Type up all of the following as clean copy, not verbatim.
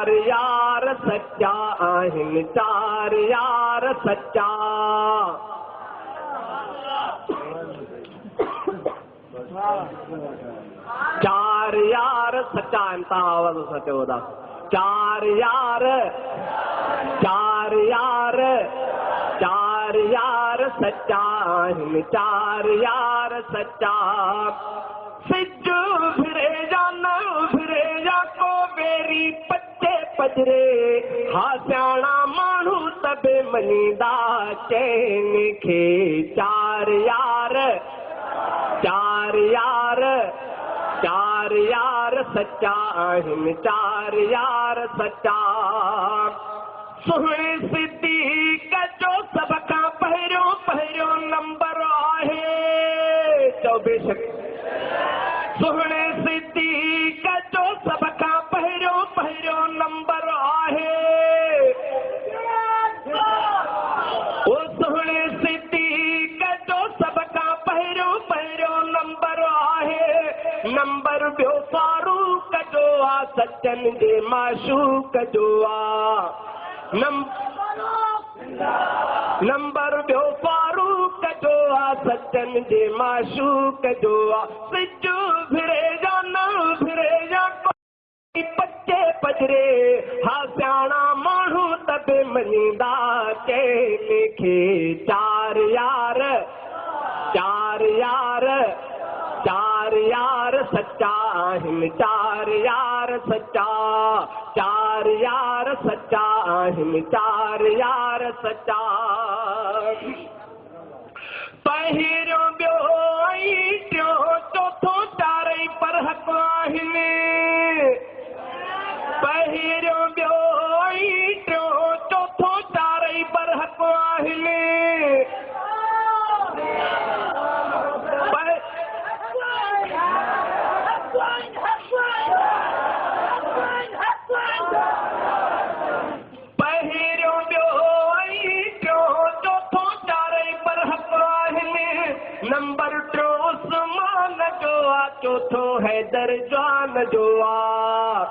चार यार सच्चा आहिनि चार यार सच्चा चार यार सच्चा इंता आवाज सच्चे होदा चार यार सच्चा आहिनि चार यार सच्चा सिज फिरे जा न फिरे जा को बेरी पचे पजरे हास्याणा माण्हू तबे मञींदा चैन खे चार यार सच्चा आहिनि चार यार सच्चा सुहिणे सिद्दीक़ जो सभ खां पहिरियों नंबर आहे चओ बेशक सुहिणे सिद्दीक़ जो सभ खां पहिरियों नंबर आहे ओ सुहिणे सिद्दीक़ जो सभ खां पहिरियों नंबर आहे नंबर ॿियो फारूक जो आ सचनि जे माशूक जो आ नंबर ॿियो फारूक जो आ सचनि जे माशूक जो आ सिज फिरे जा न फिरे जा पचे पजरे हास्याणा माण्हू तबे मञींदा चैन खे चार यार सच्चा आहिनि चार यार सच्चा चार यार सच्चा आहिनि चार यार सच्चा पहिरियों ॿियो ऐं टियों चोथों चारई पर हक़ आहिनि पहिरियों ॿियो ऐं टियों चोथों चारई पर हक़ आहिनि नंबर टियों उस्मान जो आ चौथों हैदर जवान जो आ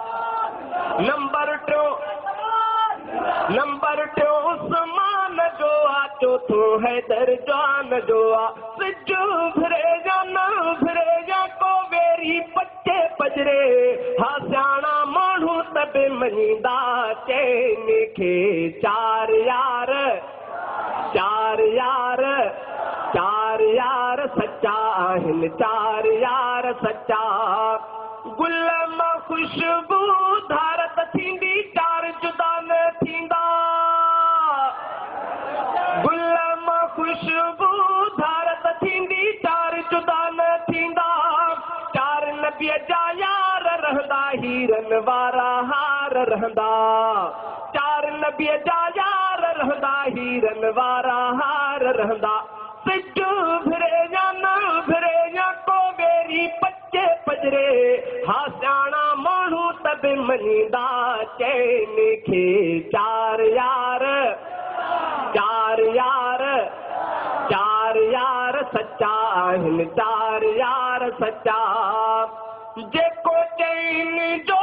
नंबर टियों उस्मान जो आ चौथों हैदर जवान जो आ सिज फिरे जा न फिरे जा को बेरी पचे पजरे हास्याणा माण्हू तबे मञींदा चैन खे चार यार सच्चा आहिनि चार यार सच्चा गुल मां ख़ुशबू धारत थींदी चार जुदा न थींदा गुल मां ख़ुशबू धारत थींदी चार जुदा न थींदा चार नबीअ जा यार रहंदा हीरन वारा हार रहंदा चार नबीअ जा यार रहंदा हीरन वारा हार रहंदा सिज फिरे जा न फिरे जा को बेरी पचे पजरे हास्याणा माण्हू तबे मञींदा चैन खे चार यार सच्चा आहिनि चार यार सच्चा जेको चैन जो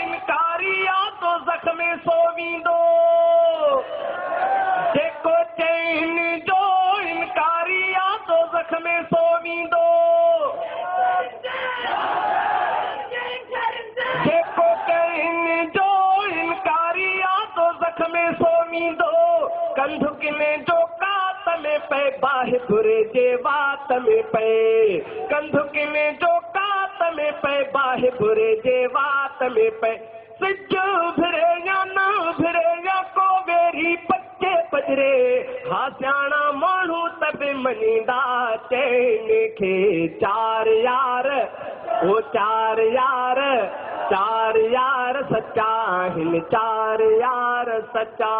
इनकारी आ तो ज़ख्म सो वेंदो जेको चैन जो इनकारी आ तो ज़ख्म सो वेंदो जेको चैन जो इनकारी आ तो ज़ख्म सो वेंदो कंधुक में जो कात में पे बाहि बुरे जे वात में पे कंधुक में जो कात में पे बाहि बुरे जे वात में पे सिज फिरे या न फिरे या को बेरी पचे पजरे हास्याणा माण्हू तबे मञींदा चैन खे चार यार सच्चा आहिनि चार यार सच्चा